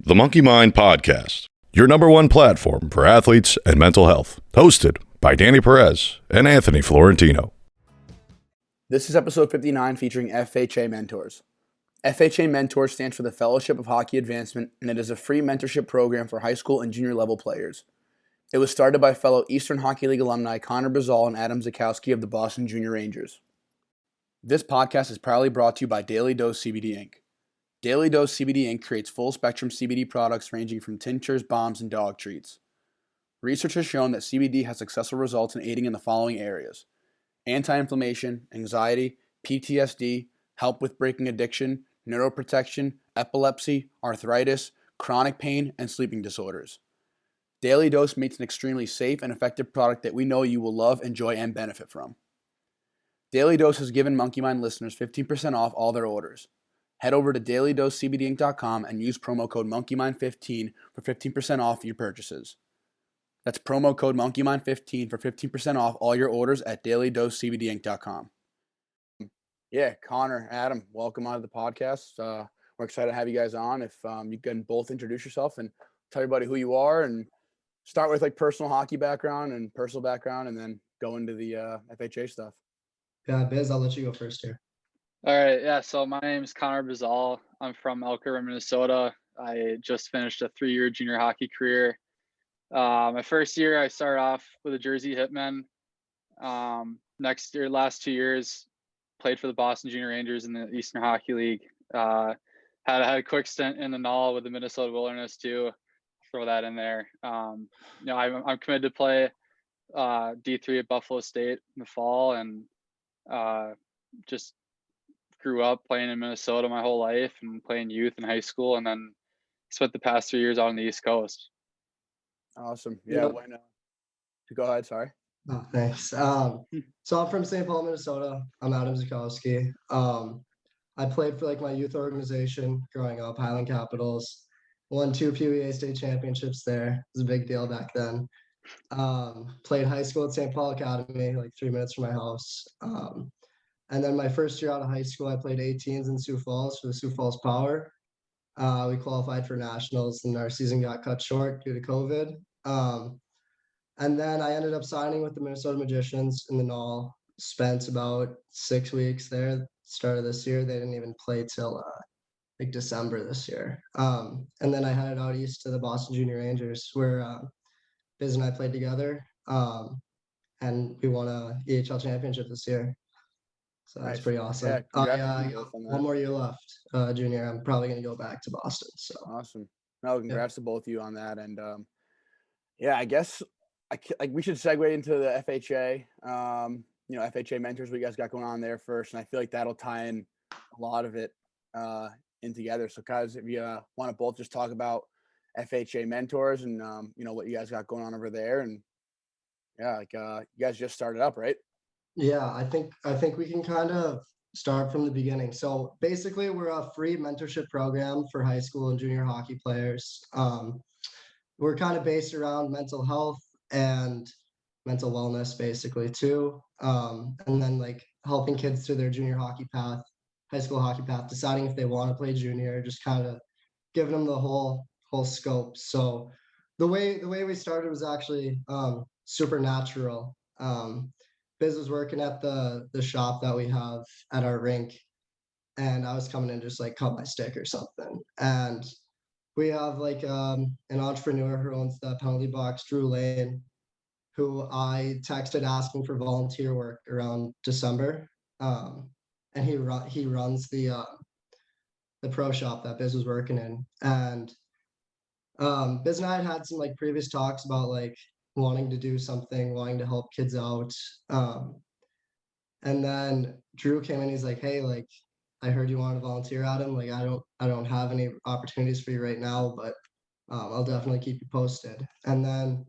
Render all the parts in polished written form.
The Monkey Mind Podcast, your number one platform for athletes and mental health. Hosted by Danny Perez and Anthony Florentino. This is episode 59 featuring FHA Mentors. FHA Mentors stands for the Fellowship of Hockey Advancement, and it is a free mentorship program for high school and junior level players. It was started by fellow Eastern Hockey League alumni Connor Bizal and Adam Zukowski of the Boston Junior Rangers. This podcast is proudly brought to you by Daily Dose CBD Inc. Daily Dose CBD Inc. creates full-spectrum CBD products ranging from tinctures, balms, and dog treats. Research has shown that CBD has successful results in aiding in the following areas: anti-inflammation, anxiety, PTSD, help with breaking addiction, neuroprotection, epilepsy, arthritis, chronic pain, and sleeping disorders. Daily Dose makes an extremely safe and effective product that we know you will love, enjoy, and benefit from. Daily Dose has given Monkey Mind listeners 15% off all their orders. Head over to dailydosecbdinc.com and use promo code MonkeyMind15 for 15% off your purchases. That's promo code MonkeyMind15 for 15% off all your orders at dailydosecbdinc.com. Yeah, Connor, Adam, welcome onto the podcast. We're excited to have you guys on. If you can both introduce yourself and tell everybody who you are, and start with like personal hockey background and personal background, and then go into the FHA stuff. Yeah, Biz, I'll let you go first here. All right. Yeah. So my name is Connor Bizal. I'm from Elk River, Minnesota. I just finished a 3-year junior hockey career. My first year, I started off with a Jersey Hitmen. Last 2 years, played for the Boston Junior Rangers in the Eastern Hockey League. Had a quick stint in the Null with the Minnesota Wilderness too. Throw that in there. I'm committed to play D3 at Buffalo State in the fall, and just grew up playing in Minnesota my whole life and playing youth in high school, and then spent the past 3 years out on the East Coast. Awesome. Yeah. Go ahead. Sorry. Oh, thanks. So I'm from St. Paul, Minnesota. I'm Adam Zukowski. I played for my youth organization growing up, Highland Capitals. Won 2 PWA state championships there. It was a big deal back then. Played high school at St. Paul Academy, 3 minutes from my house. And then my first year out of high school, I played 18s in Sioux Falls for the Sioux Falls Power. We qualified for nationals, and our season got cut short due to COVID. And then I ended up signing with the Minnesota Magicians in the Null. Spent about 6 weeks there. Start of this year, they didn't even play till December this year. And then I headed out east to the Boston Junior Rangers, where Biz and I played together. And we won a EHL championship this year. So that's pretty awesome. Yeah, I got one more year left, junior. I'm probably going to go back to Boston. So awesome. No, congrats to both of you on that. And yeah, I guess we should segue into the FHA. FHA Mentors, what you guys got going on there first, and I feel like that'll tie in a lot of it in together. So guys, if you want to both just talk about FHA Mentors and what you guys got going on over there, and yeah, you guys just started up, right? Yeah, I think we can kind of start from the beginning. So basically, we're a free mentorship program for high school and junior hockey players. We're kind of based around mental health and mental wellness, basically too. And then helping kids through their junior hockey path, high school hockey path, deciding if they want to play junior, just kind of giving them the whole scope. So the way we started was actually super natural. Biz was working at the shop that we have at our rink, and I was coming in just cut my stick or something. And we have an entrepreneur who owns the penalty box, Drew Lane, who I texted asking for volunteer work around December. And he runs the pro shop that Biz was working in. And Biz and I had some previous talks about wanting to do something, wanting to help kids out. And then Drew came in, he's like, hey, I heard you want to volunteer, Adam. I don't have any opportunities for you right now, but I'll definitely keep you posted. And then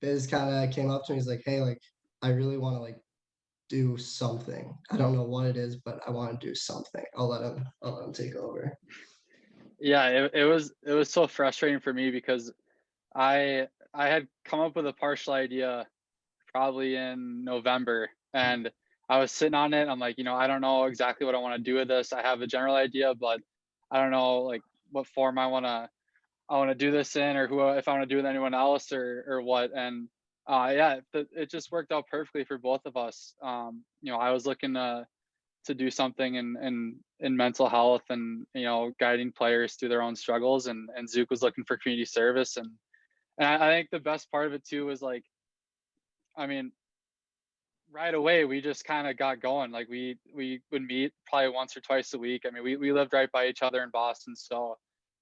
Biz kind of came up to me, he's like, hey, I really want to do something. I don't know what it is, but I want to do something. I'll let him take over. Yeah, it was so frustrating for me because I had come up with a partial idea probably in November, and I was sitting on it. I'm like, I don't know exactly what I want to do with this. I have a general idea, but I don't know what form I want to I want to do this in, or who, if I want to do it with anyone else, or what. And it just worked out perfectly for both of us. I was looking to do something in mental health, and guiding players through their own struggles, and Zook was looking for community service. And I think the best part of it too was, like, I mean, right away we just kind of got going. Like, we would meet probably once or twice a week. I mean, we lived right by each other in Boston, so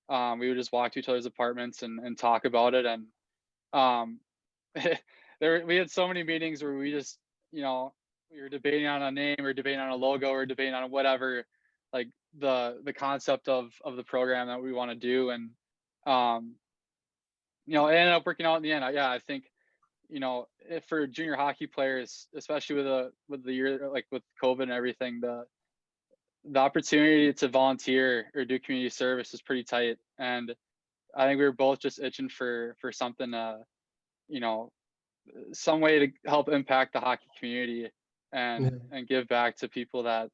we would just walk to each other's apartments and talk about it. And um we had so many meetings where we just, we were debating on a name, or debating on a logo, or debating on whatever, like the concept of the program that we want to do. And um it ended up working out in the end. I think, if for junior hockey players, especially with the year, like with COVID and everything, the opportunity to volunteer or do community service is pretty tight. And I think we were both just itching for something, you know some way to help impact the hockey community, Yeah. and give back to people that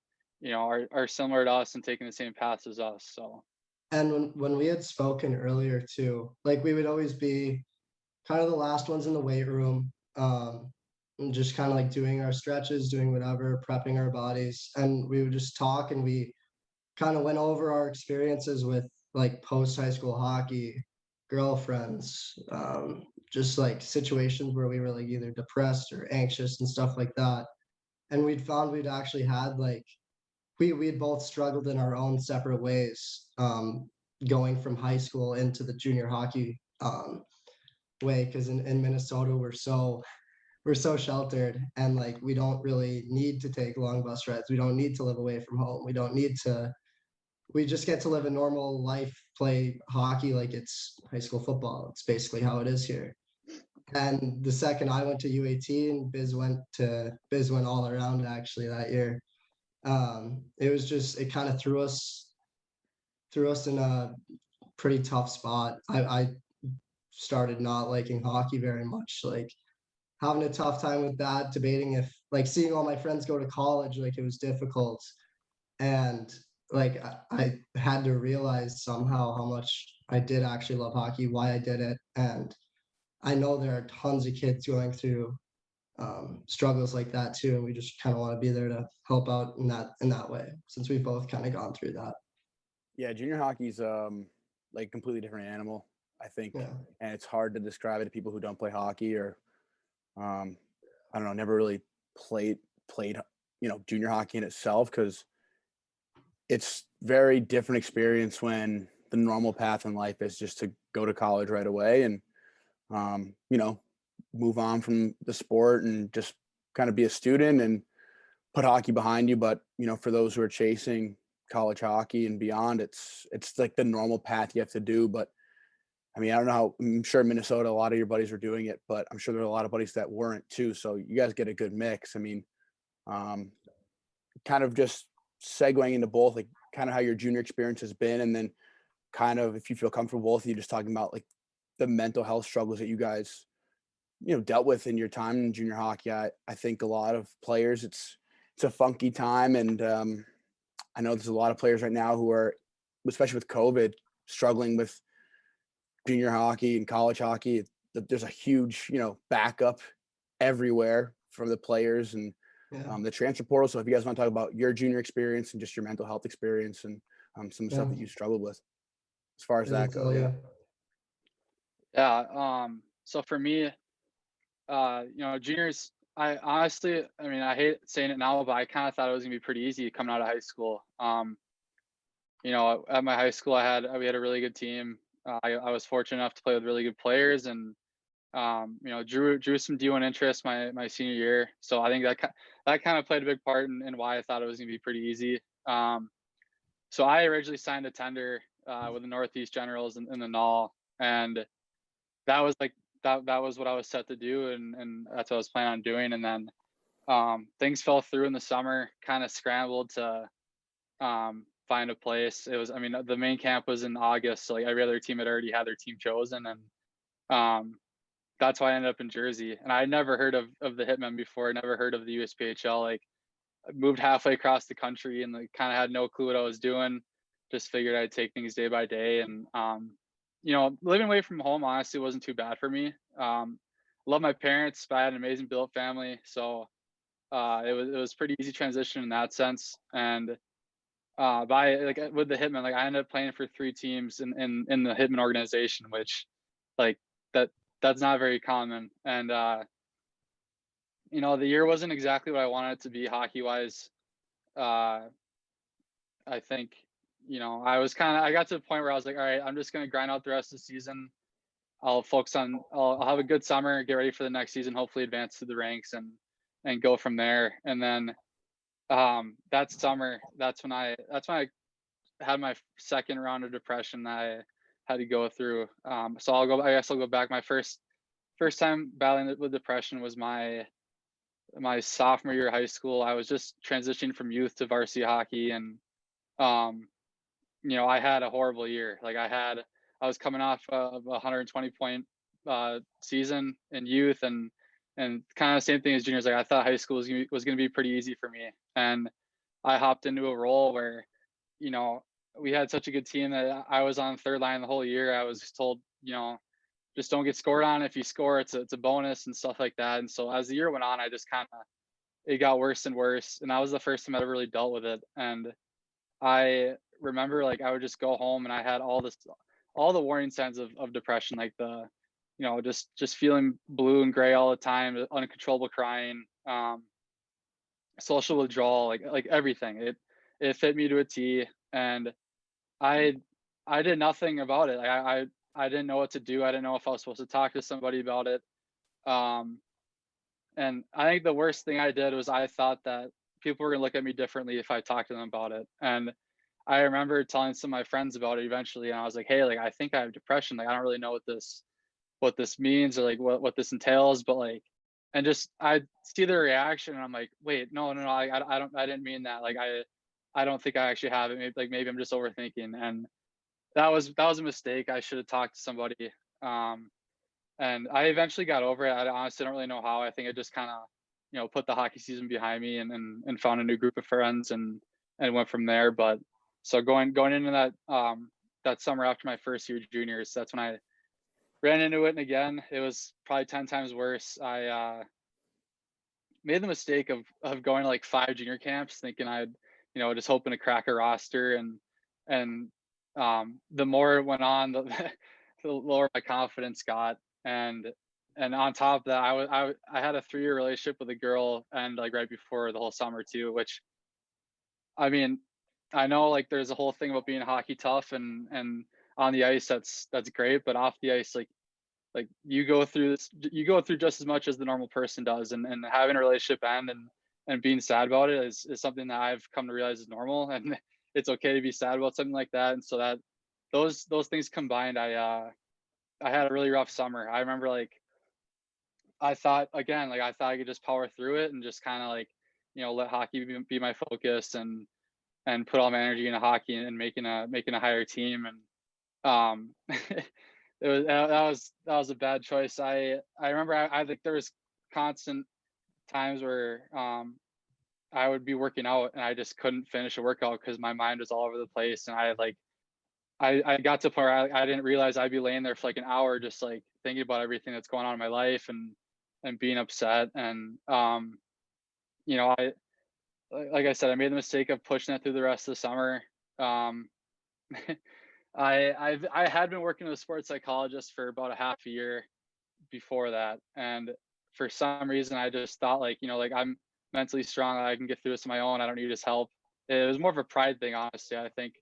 are similar to us and taking the same paths as us. So And when we had spoken earlier too, like we would always be kind of the last ones in the weight room, and just kind of like doing our stretches, doing whatever, prepping our bodies, and we would just talk, and we kind of went over our experiences with like post high school hockey, girlfriends, just like situations where we were like either depressed or anxious and stuff like that. And we'd found we'd actually had like we'd both struggled in our own separate ways, going from high school into the junior hockey way, because in Minnesota we're so sheltered, and like we don't really need to take long bus rides. We don't need to live away from home. We just get to live a normal life, play hockey like it's high school football. It's basically how it is here. And the second I went to UAT and Biz went all around actually that year. It kind of threw us in a pretty tough spot. I started not liking hockey very much, like having a tough time with that, debating if like seeing all my friends go to college, like it was difficult. And like I had to realize somehow how much I did actually love hockey, why I did it. And I know there are tons of kids going through struggles like that too, and we just kind of want to be there to help out in that way, since we've both kind of gone through that. Yeah, junior hockey's like completely different animal, I think, Yeah. and it's hard to describe it to people who don't play hockey, or I don't know, never really played junior hockey in itself, because it's very different experience when the normal path in life is just to go to college right away and move on from the sport and just kind of be a student and put hockey behind you. But for those who are chasing college hockey and beyond, it's like the normal path you have to do. But I mean, I don't know how, I'm sure Minnesota, a lot of your buddies were doing it, but I'm sure there are a lot of buddies that weren't too. So you guys get a good mix. I mean, kind of just segueing into both, like kind of how your junior experience has been, and then kind of, if you feel comfortable, both of you just talking about like the mental health struggles that you guys, dealt with in your time in junior hockey. I think a lot of players, it's a funky time. And I know there's a lot of players right now who are, especially with COVID, struggling with junior hockey and college hockey. There's a huge, backup everywhere from the players and Yeah. the transfer portal. So if you guys want to talk about your junior experience and just your mental health experience and some of the stuff that you struggled with as far as that goes. So for me, juniors, I honestly, I mean, I hate saying it now, but I kind of thought it was gonna be pretty easy coming out of high school. At my high school, we had a really good team. I was fortunate enough to play with really good players, and drew some D1 interest my senior year. So I think that kind of played a big part in why I thought it was gonna be pretty easy. So I originally signed a tender with the Northeast Generals in the NAL, and that was like that was what I was set to do, and that's what I was planning on doing. And then things fell through in the summer, kind of scrambled to find a place. The main camp was in August, so like every other team had already had their team chosen, and that's why I ended up in Jersey. And I had never heard of the Hitmen before, never heard of the USPHL. Like, I moved halfway across the country and like kind of had no clue what I was doing. Just figured I'd take things day by day. And living away from home honestly wasn't too bad for me. Love my parents, but I had an amazing built family, so it was pretty easy transition in that sense. And by like with the Hitmen, like I ended up playing for 3 teams in the Hitman organization, which like that's not very common. And the year wasn't exactly what I wanted it to be hockey wise. I think, I got to the point where I was like, all right, I'm just going to grind out the rest of the season. I'll have a good summer, get ready for the next season, hopefully advance to the ranks and go from there. And then that summer, that's when I had my second round of depression that I had to go through. So I guess I'll go back. My first time battling with depression was my sophomore year of high school. I was just transitioning from youth to varsity hockey, and I had a horrible year. Like I was coming off of a 120 point season in youth, and kind of the same thing as juniors. Like I thought high school was going to be pretty easy for me, and I hopped into a role where, we had such a good team that I was on third line the whole year. I was told, just don't get scored on. If you score, it's a bonus and stuff like that. And so as the year went on, I just it got worse and worse. And that was the first time I ever really dealt with it. And I remember like I would just go home and I had all the warning signs of depression, like just feeling blue and gray all the time, uncontrollable crying, social withdrawal, like everything. It fit me to a T, and I did nothing about it. Like I didn't know what to do. I didn't know if I was supposed to talk to somebody about it. And I think the worst thing I did was I thought that people were gonna look at me differently if I talked to them about it. And I remember telling some of my friends about it eventually, and I was like, hey, like I think I have depression. Like I don't really know what this means or like what this entails, but like, and just I see their reaction and I'm like, wait, no, I didn't mean that. Like I don't think I actually have it. Maybe I'm just overthinking. And that was a mistake. I should have talked to somebody. And I eventually got over it. I honestly don't really know how. I think I just kind of, put the hockey season behind me and found a new group of friends and went from there. But so going into that summer after my first year juniors, that's when I ran into it. And again, it was probably 10 times worse. I made the mistake of going to like 5 junior camps thinking I'd, just hoping to crack a roster. And the more it went on, the lower my confidence got. And on top of that, I had a 3-year relationship with a girl, and like right before the whole summer too, which, I mean, I know like there's a whole thing about being hockey tough and on the ice, that's great, but off the ice, like you go through just as much as the normal person does, and having a relationship end and being sad about it is something that I've come to realize is normal, and it's okay to be sad about something like that. And so that those things combined, I had a really rough summer. I remember like I thought I could just power through it and just kind of like, let hockey be my focus and put all my energy into hockey and making a higher team. And that was a bad choice. I remember I think there was constant times where I would be working out and I just couldn't finish a workout because my mind was all over the place, and I got to a point where I didn't realize I'd be laying there for like an hour just like thinking about everything that's going on in my life and being upset. And I like I said, I made the mistake of pushing it through the rest of the summer. I had been working with a sports psychologist for about a half a year before that, and for some reason I just thought like I'm mentally strong, I can get through this on my own, I don't need his help. It was more of a pride thing, honestly. I think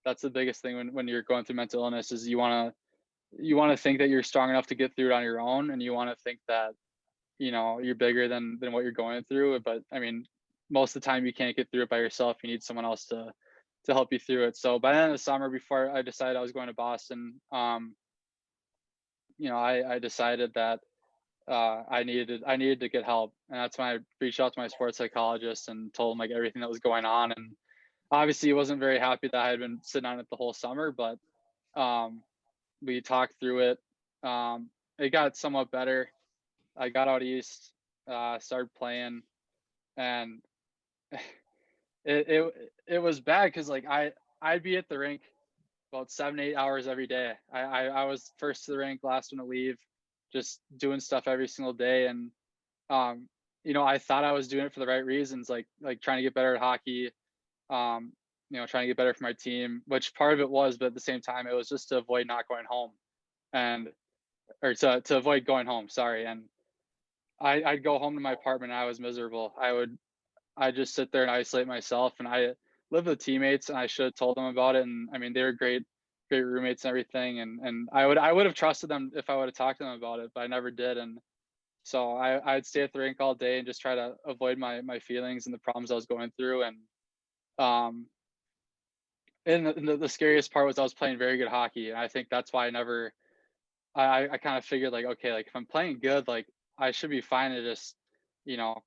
that's the biggest thing when you're going through mental illness is you want to think that you're strong enough to get through it on your own, and you want to think that you're bigger than what you're going through. But I mean, most of the time you can't get through it by yourself. You need someone else to help you through it. So by the end of the summer, before I decided I was going to Boston, I decided that I needed to get help, and that's when I reached out to my sports psychologist and told him like everything that was going on. And obviously he wasn't very happy that I had been sitting on it the whole summer, but we talked through it. It got somewhat better. I got out east, started playing, and it was bad because like I'd be at the rink about 7-8 hours every day. I was first to the rink, last one to leave, just doing stuff every single day. And I thought I was doing it for the right reasons, like trying to get better at hockey, trying to get better for my team, which part of it was, but at the same time, it was just to avoid not going home or to avoid going home. Sorry. And I'd go home to my apartment and I was miserable. I'd just sit there and isolate myself, and I lived with teammates, and I should have told them about it. And I mean, they were great roommates and everything. And I would have trusted them if I would have talked to them about it, but I never did. And so I'd stay at the rink all day and just try to avoid my feelings and the problems I was going through. And the scariest part was I was playing very good hockey. And I think that's why I kind of figured, like, okay, like if I'm playing good, like I should be fine to just,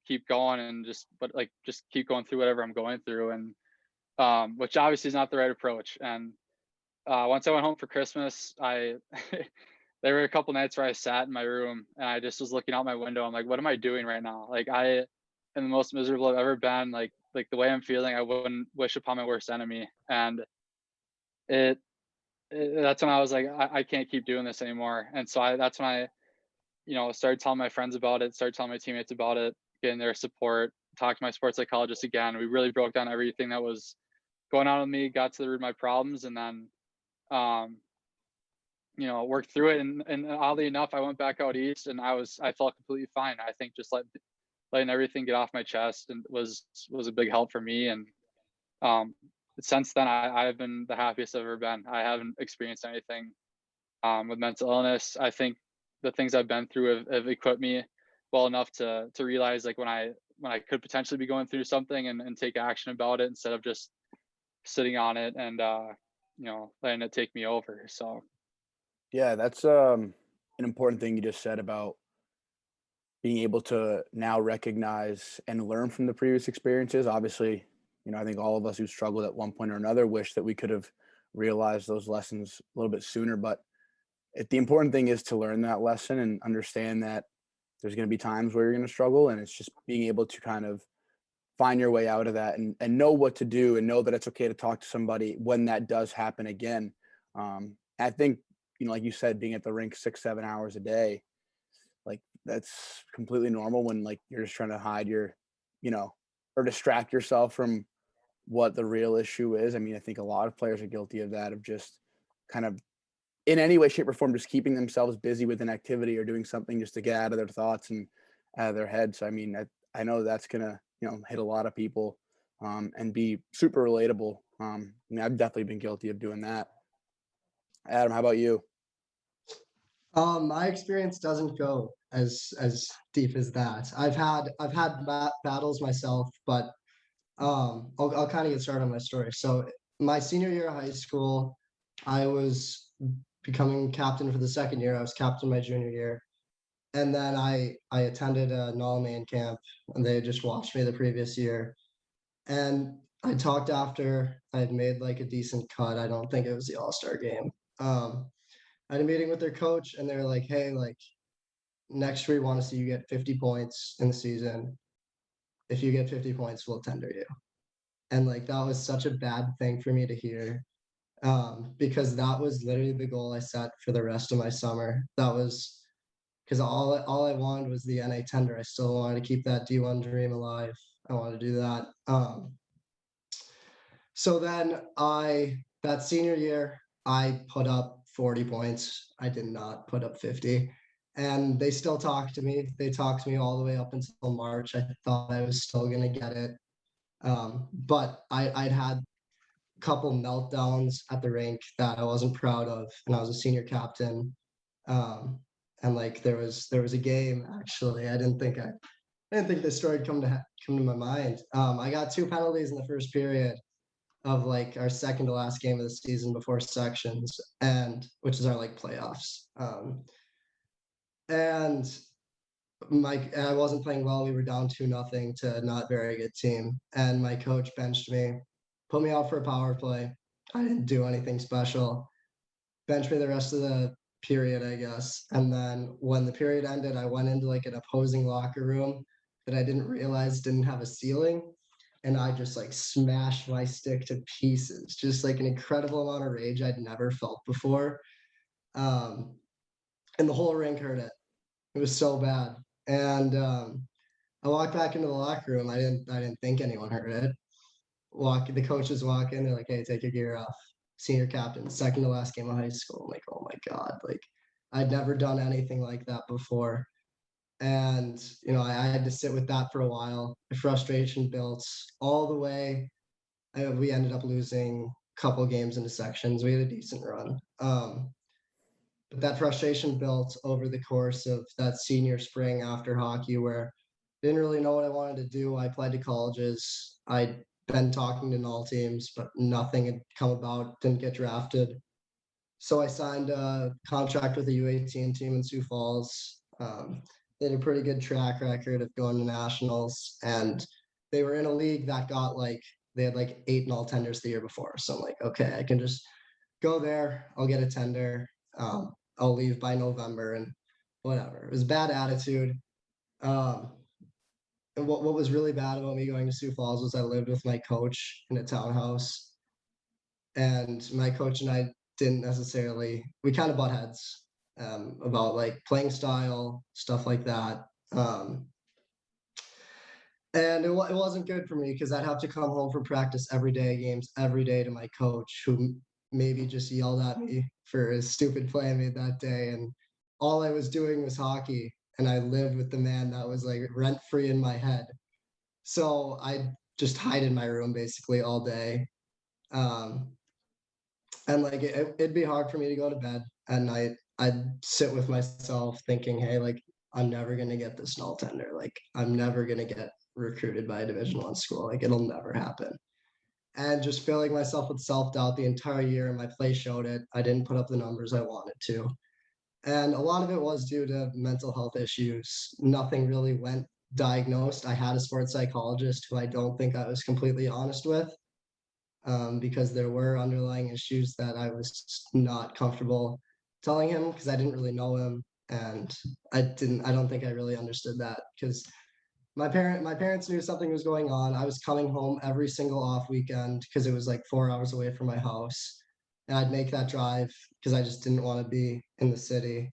keep going and just keep going through whatever I'm going through. And which obviously is not the right approach. And once I went home for Christmas, there were a couple nights where I sat in my room and I just was looking out my window. I'm like, what am I doing right now? Like, I am the most miserable I've ever been. Like the way I'm feeling, I wouldn't wish upon my worst enemy. And that's when I was like, I can't keep doing this anymore. And so that's when I started telling my friends about it, started telling my teammates about it, getting their support, talked to my sports psychologist again. We really broke down everything that was going on with me, got to the root of my problems, and then worked through it. And oddly enough, I went back out east and I felt completely fine. I think just letting everything get off my chest and was a big help for me. And since then, I've been the happiest I've ever been. I haven't experienced anything with mental illness. I think the things I've been through have equipped me well enough to realize, like, when I could potentially be going through something and take action about it instead of just sitting on it and letting it take me over. So Yeah, that's an important thing you just said about being able to now recognize and learn from the previous experiences. Obviously, I think all of us who struggled at one point or another wish that we could have realized those lessons a little bit sooner. But the important thing is to learn that lesson and understand that there's going to be times where you're going to struggle, and it's just being able to kind of find your way out of that and know what to do and know that it's okay to talk to somebody when that does happen again. I think, like you said, being at the rink 6-7 hours a day, like that's completely normal when like you're just trying to hide your, or distract yourself from what the real issue is. I mean, I think a lot of players are guilty of that, of just kind of in any way, shape, or form, just keeping themselves busy with an activity or doing something just to get out of their thoughts and out of their head. So, I mean, I know that's gonna, hit a lot of people and be super relatable. I mean, I've definitely been guilty of doing that. Adam, how about you? My experience doesn't go as deep as that. I've had battles myself, but I'll kind of get started on my story. So my senior year of high school, I was becoming captain for the second year. I was captain my junior year, and then I attended a Nalman camp, and they had just watched me the previous year. And I talked after I had made like a decent cut. I don't think it was the All-Star game. I had a meeting with their coach, and they were like, "Hey, like next year we want to see you get 50 points in the season. If you get 50 points, we'll tender you." And like that was such a bad thing for me to hear, because that was literally the goal I set for the rest of my summer. That was because all I wanted was the NA tender. I still wanted to keep that D1 dream alive. I wanted to do that. So then that senior year, I put up 40 points. I did not put up 50. And they still talked to me. They talked to me all the way up until March. I thought I was still going to get it. But I'd had a couple meltdowns at the rink that I wasn't proud of. And I was a senior captain. And like there was a game, actually. I didn't think this story would come to my mind. I got 2 penalties in the first period of like our second to last game of the season before sections, and which is our like playoffs. And I wasn't playing well. We were down 2-0 to a not very good team, and my coach benched me, put me out for a power play. I didn't do anything special. Benched me the rest of the period, I guess. And then when the period ended, I went into like an opposing locker room that I didn't realize didn't have a ceiling. and I just like smashed my stick to pieces. Just like an incredible amount of rage I'd never felt before. And the whole rink heard it. It was so bad. And I walked back into the locker room. I didn't think anyone heard it. The coaches walk in, they're like, "Hey, take your gear off." Senior captain, second to last game of high school. I'm like, oh my God. Like, I'd never done anything like that before. And, I had to sit with that for a while. The frustration built all the way. We ended up losing a couple games into sections. We had a decent run. But that frustration built over the course of that senior spring after hockey, where I didn't really know what I wanted to do. I applied to colleges. I'd been talking to null teams, but nothing had come about, didn't get drafted. So I signed a contract with a U18 team in Sioux Falls. They had a pretty good track record of going to nationals, and they were in a league that they had like 8 null tenders the year before. So I'm like, okay, I can just go there. I'll get a tender. I'll leave by November and whatever. It was bad attitude. And what was really bad about me going to Sioux Falls was I lived with my coach in a townhouse, and my coach and I didn't necessarily, we kind of butt heads about like playing style, stuff like that. And it wasn't good for me because I'd have to come home from practice every day, games every day, to my coach, who maybe just yelled at me for a stupid play I made that day. And all I was doing was hockey, and I lived with the man that was like rent free in my head. So I just hide in my room basically all day. And like it'd be hard for me to go to bed at night. I'd sit with myself thinking, hey, like I'm never gonna get this null tender. Like I'm never gonna get recruited by a Division I school. Like it'll never happen. And just filling myself with self-doubt the entire year, and my play showed it. I didn't put up the numbers I wanted to. And a lot of it was due to mental health issues. Nothing really went diagnosed. I had a sports psychologist who I don't think I was completely honest with, because there were underlying issues that I was not comfortable telling him because I didn't really know him. And I don't think I really understood that because my parents knew something was going on. I was coming home every single off weekend because it was like 4 hours away from my house. And I'd make that drive because I just didn't want to be in the city.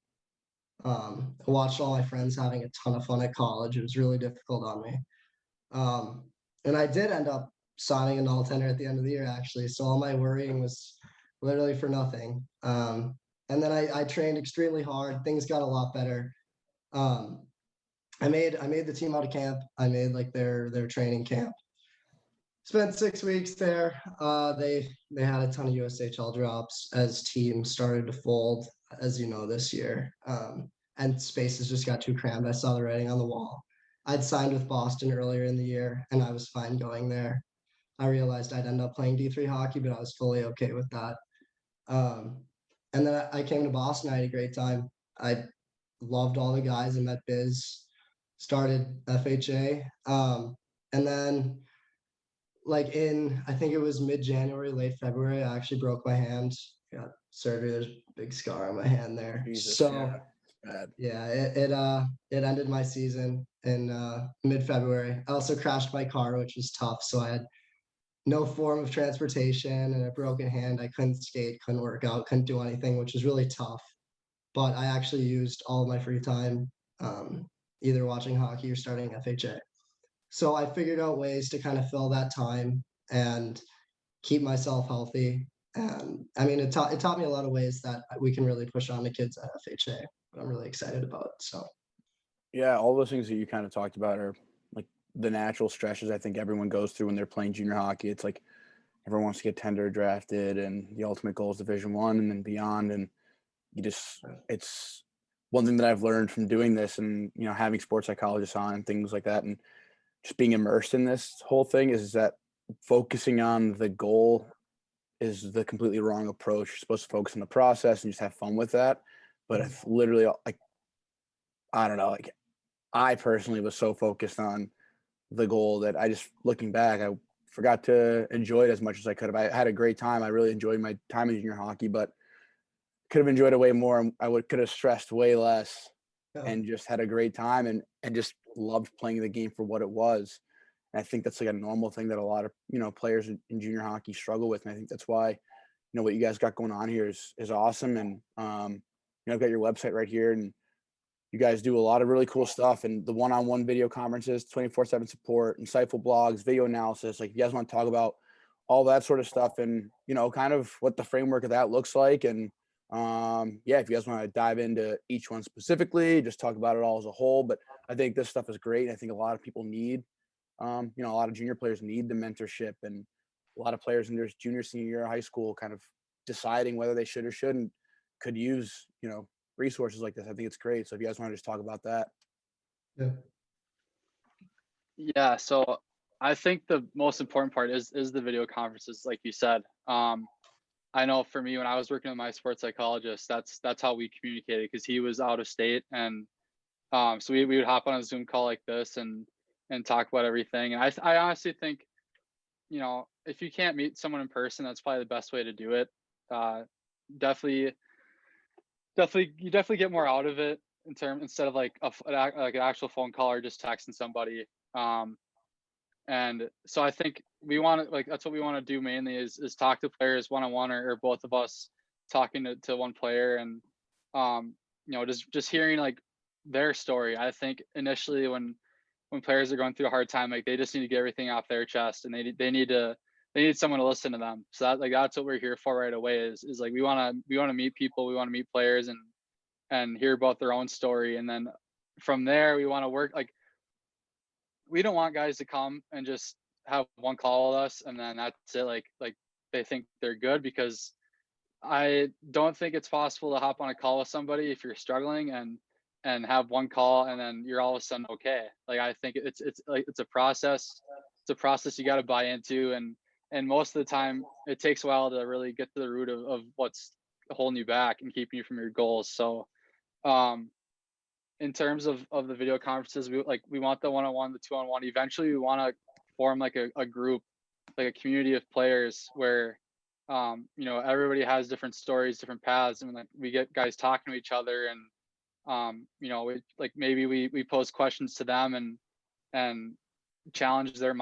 I watched all my friends having a ton of fun at college. It was really difficult on me. And I did end up signing a null tender at the end of the year, actually. So all my worrying was literally for nothing. And then I trained extremely hard. Things got a lot better. I made the team out of camp. I made like their training camp. Spent 6 weeks there. They had a ton of USHL drops as teams started to fold, as you know, this year. And spaces just got too crammed. I saw the writing on the wall. I'd signed with Boston earlier in the year, and I was fine going there. I realized I'd end up playing D3 hockey, but I was fully okay with that. And then I came to Boston. I had a great time. I loved all the guys. I met Biz, started FHA. And then like I think it was mid-January, late February, I actually broke my hand. Got surgery. There's a big scar on my hand there. Jesus, so yeah, it ended my season in mid-February. I also crashed my car, which was tough. So I had no form of transportation and a broken hand. I couldn't skate, couldn't work out, couldn't do anything, which was really tough. But I actually used all of my free time either watching hockey or starting FHA. So I figured out ways to kind of fill that time and keep myself healthy. And I mean, it taught me a lot of ways that we can really push on the kids at FHA, but I'm really excited about. So yeah, all those things that you kind of talked about are like the natural stresses I think everyone goes through when they're playing junior hockey. It's like everyone wants to get tender drafted, and the ultimate goal is Division I and then beyond. And it's one thing that I've learned from doing this and, having sports psychologists on and things like that, and just being immersed in this whole thing, is that focusing on the goal is the completely wrong approach. You're supposed to focus on the process and just have fun with that. But if literally, like, I don't know, like I personally was so focused on the goal that I just, looking back, I forgot to enjoy it as much as I could have. I had a great time. I really enjoyed my time in junior hockey, but could have enjoyed it way more. Could have stressed way less and just had a great time and just loved playing the game for what it was. And I think that's like a normal thing that a lot of, players in junior hockey struggle with. And I think that's why, what you guys got going on here is awesome. And, I've got your website right here, and you guys do a lot of really cool stuff, and the one-on-one video conferences, 24/7 support, insightful blogs, video analysis. Like, if you guys want to talk about all that sort of stuff and, kind of what the framework of that looks like. And if you guys want to dive into each one specifically, just talk about it all as a whole. But I think this stuff is great. I think a lot of people need, a lot of junior players need the mentorship, and a lot of players in their junior, senior year of high school kind of deciding whether they should or shouldn't could use, resources like this. I think it's great. So if you guys want to just talk about that. Yeah. So I think the most important part is the video conferences, like you said. I know for me, when I was working with my sports psychologist, that's how we communicated, because he was out of state, and so we would hop on a Zoom call like this and talk about everything. And I honestly think, if you can't meet someone in person, that's probably the best way to do it. Definitely you definitely get more out of it instead of like an actual phone call or just texting somebody. And so I think we want to, that's what we want to do mainly is talk to players one-on-one, or both of us talking to one player, and just hearing like their story. I think initially when players are going through a hard time, like, they just need to get everything off their chest, and they need someone to listen to them. So that's what we're here for right away, is like we want to meet people, we want to meet players and hear about their own story, and then from there we want to work. Like, we don't want guys to come and just have one call with us and then that's it. Like they think they're good, because I don't think it's possible to hop on a call with somebody if you're struggling and have one call and then you're all of a sudden okay. Like, I think it's a process. It's a process you got to buy into, and most of the time it takes a while to really get to the root of what's holding you back and keeping you from your goals. So in terms of the video conferences, we want the one-on-one, the two-on-one. Eventually we want to form like a group, like a community of players where everybody has different stories, different paths, and like we get guys talking to each other, and maybe we pose questions to them and challenge their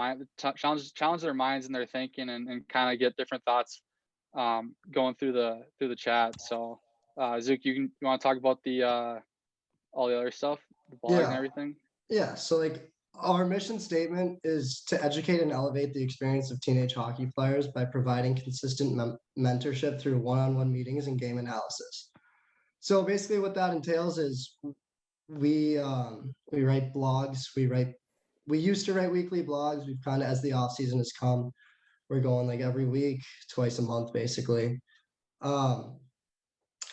challenge their minds and their thinking, and kind of get different thoughts going through the chat. So Zook, you want to talk about the all the other stuff, the blog and everything? Yeah. So like, our mission statement is to educate and elevate the experience of teenage hockey players by providing consistent mentorship through one-on-one meetings and game analysis. So basically what that entails is we write blogs. We used to write weekly blogs. We've kind of, as the off season has come, we're going like every week, twice a month, basically.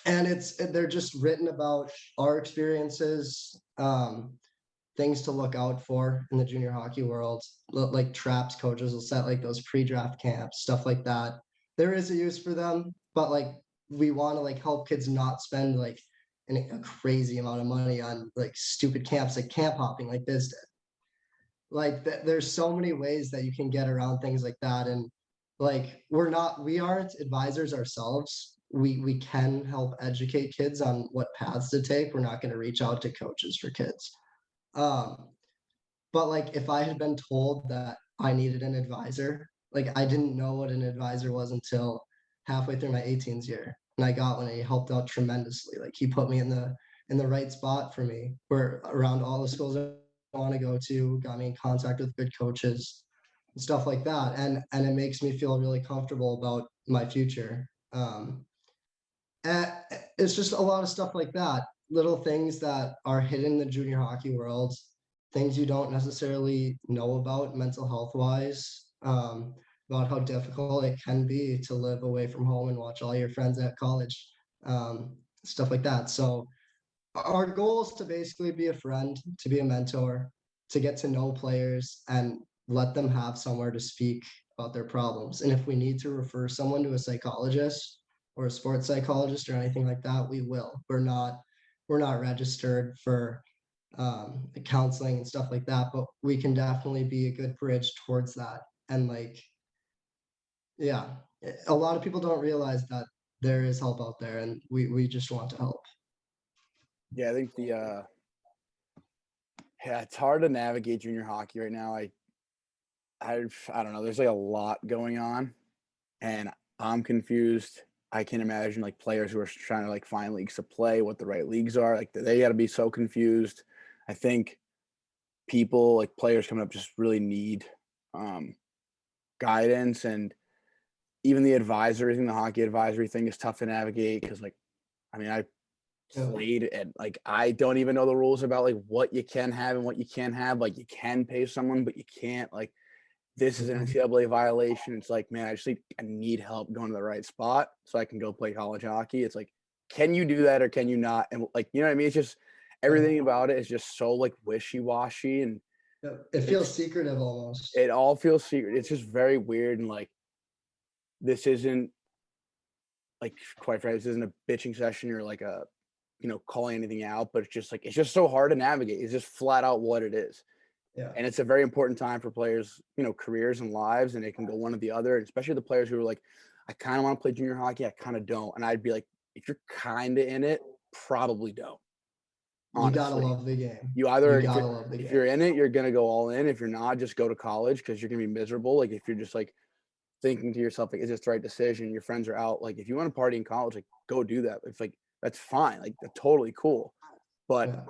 And they're just written about our experiences, things to look out for in the junior hockey world, like traps. Coaches will set like those pre-draft camps, stuff like that. There is a use for them, but like, we want to like help kids not spend like a crazy amount of money on like stupid camps, like camp hopping, like Biz did. Like there's so many ways that you can get around things like that. And like, we aren't advisors ourselves. We can help educate kids on what paths to take. We're not going to reach out to coaches for kids. But like, if I had been told that I needed an advisor, like, I didn't know what an advisor was until halfway through my 18th year, and I got one, and he helped out tremendously. Like, he put me in the right spot for me, where around all the schools I want to go to, got me in contact with good coaches and stuff like that, and it makes me feel really comfortable about my future. And it's just a lot of stuff like that, little things that are hidden in the junior hockey world, things you don't necessarily know about mental health wise, about how difficult it can be to live away from home and watch all your friends at college, stuff like that. So our goal is to basically be a friend, to be a mentor, to get to know players and let them have somewhere to speak about their problems. And if we need to refer someone to a psychologist or a sports psychologist or anything like that, we will. We're not registered for counseling and stuff like that, but we can definitely be a good bridge towards that. And like, yeah, a lot of people don't realize that there is help out there, and we just want to help. Yeah, I think it's hard to navigate junior hockey right now. I don't know. There's like a lot going on, and I'm confused. I can imagine like players who are trying to like find leagues to play, what the right leagues are. Like they got to be so confused. I think people like players coming up just really need um, guidance, and even the advisory thing, the hockey advisory thing is tough to navigate because like, I mean, I Yeah. played and like I don't even know the rules about like what you can have and what you can't have. Like you can pay someone, but you can't. Like this is an Mhm. NCAA violation. It's like, man, I need help going to the right spot so I can go play college hockey. It's like, can you do that or can you not? And like, you know what I mean? It's just everything about it is just so like wishy-washy, and Yeah. It feels secretive almost. it all feels secret. It's just very weird, and like this isn't like quite frankly, this isn't a bitching session or like a calling anything out, but it's just so hard to navigate. It's just flat out what it is. Yeah. And it's a very important time for players, careers and lives, and it can go one or the other, and especially the players who are like, I kind of want to play junior hockey, I kind of don't. And I'd be like, if you're kind of in it, probably don't. You gotta Honestly, love the game. you You either gotta love the if game. you're in it, you're gonna go all in. If you're not, just go to college because you're gonna be miserable. Like if you're just like thinking to yourself, like, is this the right decision? Your friends are out. Like if you want to party in college, like go do that. It's like that's fine. Like that's totally cool. But Yeah.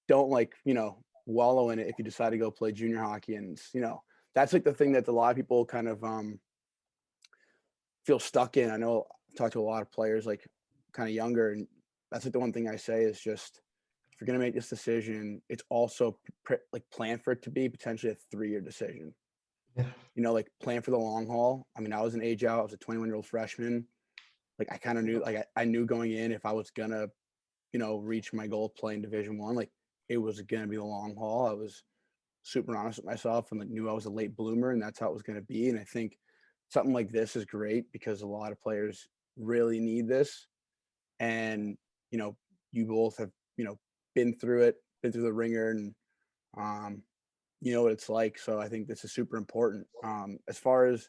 don't like, wallow in it if you decide to go play junior hockey. And, that's like the thing that a lot of people kind of feel stuck in. I know I've talked to a lot of players like kind of younger, and that's like the one thing I say is just if you're going to make this decision, it's also like plan for it to be potentially a 3-year decision. Yeah. Like plan for the long haul. I mean, I was an age out. I was a 21-year-old freshman. Like I kind of knew, like I knew going in if I was gonna, reach my goal of playing Division 1, like it was gonna be the long haul. I was super honest with myself and like knew I was a late bloomer and that's how it was gonna be. And I think something like this is great because a lot of players really need this. And you both have been through it, been through the ringer, and um, you know what it's like. So I think this is super important. As far as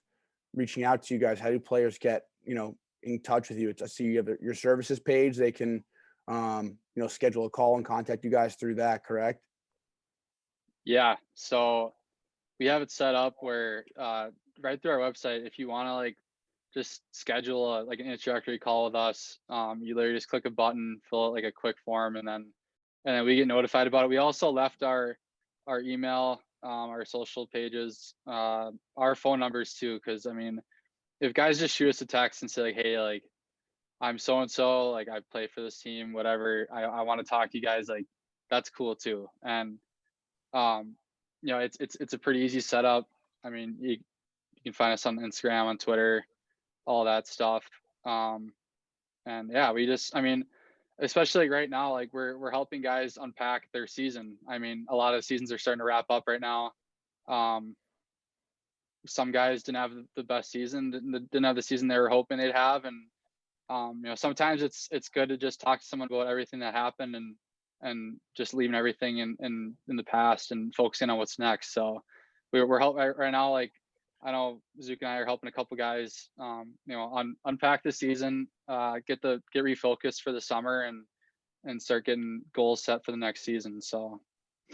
reaching out to you guys, how do players get in touch with you? I see you have your services page. They can schedule a call and contact you guys through that, correct? Yeah. So we have it set up where right through our website, if you want to like just schedule like an introductory call with us, you literally just click a button, fill out like a quick form, and then we get notified about it. We also left our email, our social pages, our phone numbers too, because I mean, if guys just shoot us a text and say like, hey, like I'm so and so, like I play for this team, whatever, I want to talk to you guys, like that's cool too. And um, it's a pretty easy setup. I mean, you can find us on Instagram, on Twitter, all that stuff. And yeah, I mean, especially like right now, like we're helping guys unpack their season. I mean, a lot of seasons are starting to wrap up right now. Um, some guys didn't have the best season, didn't have the season they were hoping they'd have, and sometimes it's good to just talk to someone about everything that happened and just leaving everything in the past and focusing on what's next. So we're helping right now. Like I know Zook and I are helping a couple guys, unpack the season, get refocused for the summer and start getting goals set for the next season. So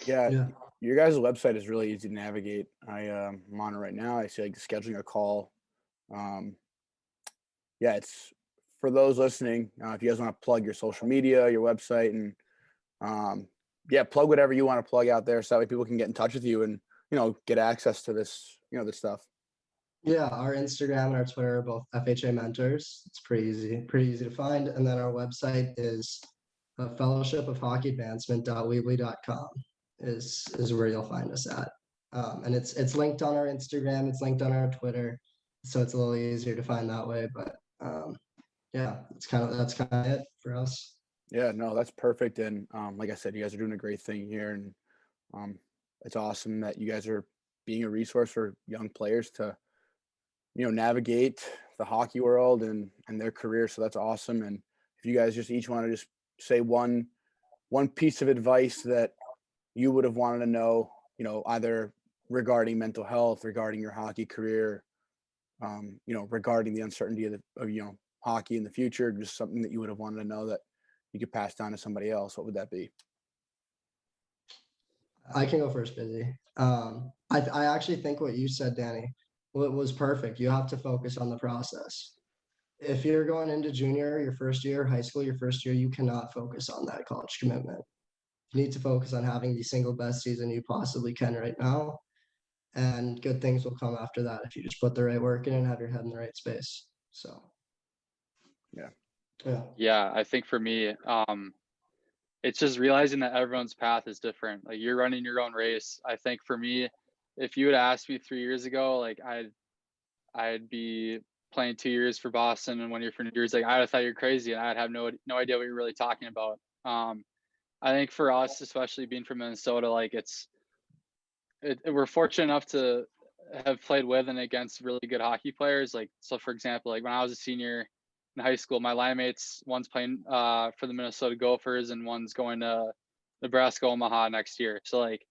Yeah, Yeah. your guys' website is really easy to navigate. I'm on it right now. I see like scheduling a call. Um, yeah, it's for those listening. If you guys want to plug your social media, your website, and um, yeah, plug whatever you want to plug out there, so that way people can get in touch with you and get access to this, this stuff. Yeah, our Instagram and our Twitter are both FHA Mentors. It's pretty easy to find. And then our website is Fellowship of Hockey Advancement.weebly.com is where you'll find us at. And it's linked on our Instagram, it's linked on our Twitter, so it's a little easier to find that way. But yeah, that's kind of it for us. Yeah, no, that's perfect. And like I said, you guys are doing a great thing here, and it's awesome that you guys are being a resource for young players to navigate the hockey world and their career. So that's awesome. And if you guys just each want to just say one piece of advice that you would have wanted to know, either regarding mental health, regarding your hockey career, regarding the uncertainty of hockey in the future, just something that you would have wanted to know that you could pass down to somebody else, what would that be? I can go first, Busy. I actually think what you said, Danny, was perfect. You have to focus on the process. If you're going into junior, your first year, high school, your first year, you cannot focus on that college commitment. You need to focus on having the single best season you possibly can right now. And good things will come after that if you just put the right work in and have your head in the right space. So, Yeah. Yeah, I think for me, it's just realizing that everyone's path is different. Like you're running your own race. I think for me, if you had asked me 3 years ago, like I'd be playing 2 years for Boston and 1 year for New Jersey, like I'd have thought you're crazy and I'd have no idea what you're really talking about. I think for us, especially being from Minnesota, like we're fortunate enough to have played with and against really good hockey players. Like, so for example, like when I was a senior in high school, my line mates, one's playing for the Minnesota Gophers and one's going to Nebraska Omaha next year. So like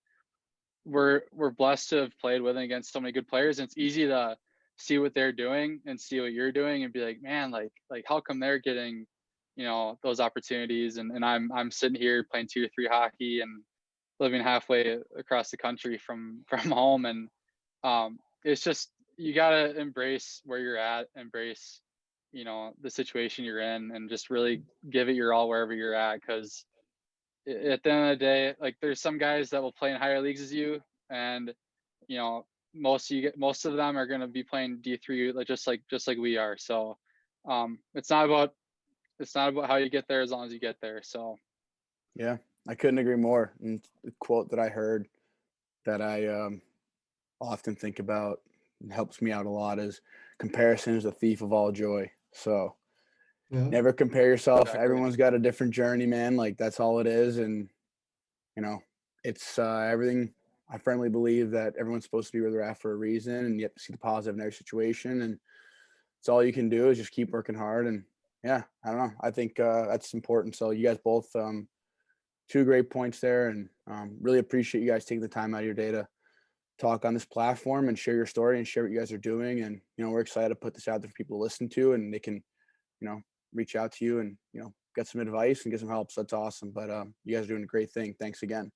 we're blessed to have played with and against so many good players, and it's easy to see what they're doing and see what you're doing and be like, man, like how come they're getting, those opportunities and I'm sitting here playing 2 or 3 hockey and living halfway across the country from home. And it's just, you got to embrace where you're at, embrace, the situation you're in, and just really give it your all wherever you're at. Because at the end of the day, like there's some guys that will play in higher leagues as you, and most of them are going to be playing D3 just like we are. So it's not about how you get there as long as you get there. So Yeah, I couldn't agree more. And the quote that I heard that I often think about and helps me out a lot is comparison is the thief of all joy. So Yeah. never compare yourself. Exactly. Everyone's got a different journey, man. Like that's all it is. And, it's everything. I firmly believe that everyone's supposed to be where they're at for a reason, and you have to see the positive in every situation. And it's all you can do is just keep working hard. And yeah, I don't know. I think that's important. So you guys both, 2 great points there, and really appreciate you guys taking the time out of your day to talk on this platform and share your story and share what you guys are doing. And, we're excited to put this out there for people to listen to, and they can, reach out to you and, get some advice and get some help. So that's awesome. But you guys are doing a great thing. Thanks again.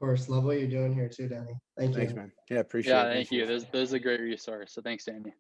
Of course. Love what you're doing here too, Danny. Thank you. Thanks, man. Yeah, appreciate yeah, it. thank you. This is a great resource. So thanks, Danny.